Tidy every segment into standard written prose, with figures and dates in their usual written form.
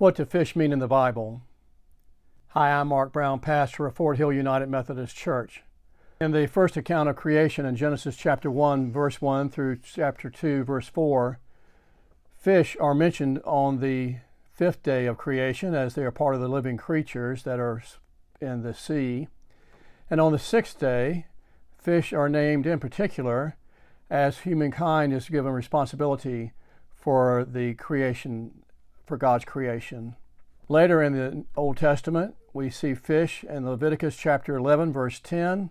What do fish mean in the Bible? Hi, I'm Marc Brown, pastor of Fort Hill United Methodist Church. In the first account of creation in Genesis chapter 1, verse 1 through chapter 2, verse 4, fish are mentioned on the fifth day of creation as they are part of the living creatures that are in the sea. And on the sixth day, fish are named in particular as humankind is given responsibility for the creation, for God's creation. Later in the Old Testament, we see fish in Leviticus chapter 11, verse 10,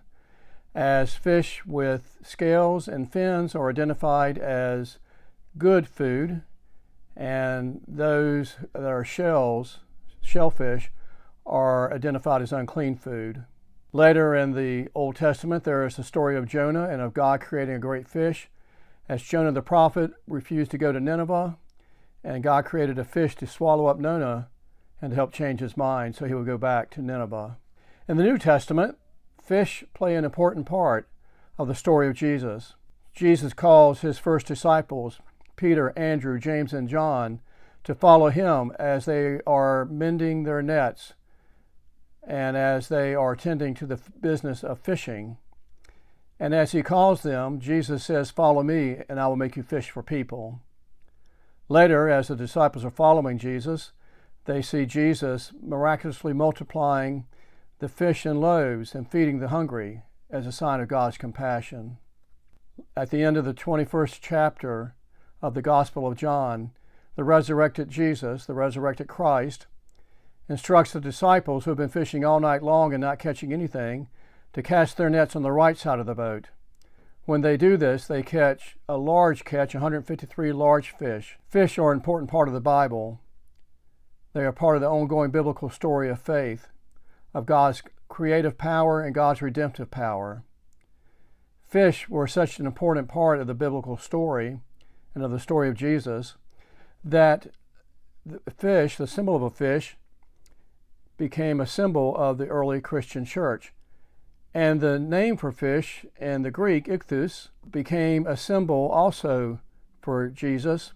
as fish with scales and fins are identified as good food, and those that are shellfish, are identified as unclean food. Later in the Old Testament, there is the story of Jonah and of God creating a great fish, as Jonah the prophet refused to go to Nineveh, and God created a fish to swallow up Jonah and to help change his mind so he would go back to Nineveh. In the New Testament, fish play an important part of the story of Jesus. Jesus calls his first disciples, Peter, Andrew, James, and John, to follow him as they are mending their nets and as they are tending to the business of fishing. And as he calls them, Jesus says, "Follow me, and I will make you fish for people." Later, as the disciples are following Jesus, they see Jesus miraculously multiplying the fish and loaves and feeding the hungry as a sign of God's compassion. At the end of the 21st chapter of the Gospel of John, the resurrected Jesus, the resurrected Christ, instructs the disciples who have been fishing all night long and not catching anything to cast their nets on the right side of the boat. When they do this, they catch a large catch, 153 large fish. Fish are an important part of the Bible. They are part of the ongoing biblical story of faith, of God's creative power and God's redemptive power. Fish were such an important part of the biblical story and of the story of Jesus that the fish, the symbol of a fish, became a symbol of the early Christian church. And the name for fish in the Greek, ichthus, became a symbol also for Jesus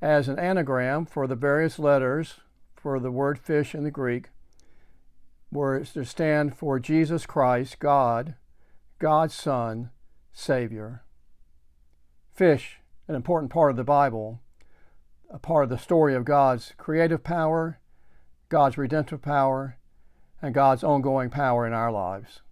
as an anagram for the various letters for the word fish in the Greek, were to stand for Jesus Christ, God, God's Son, Savior. Fish, an important part of the Bible, a part of the story of God's creative power, God's redemptive power, and God's ongoing power in our lives.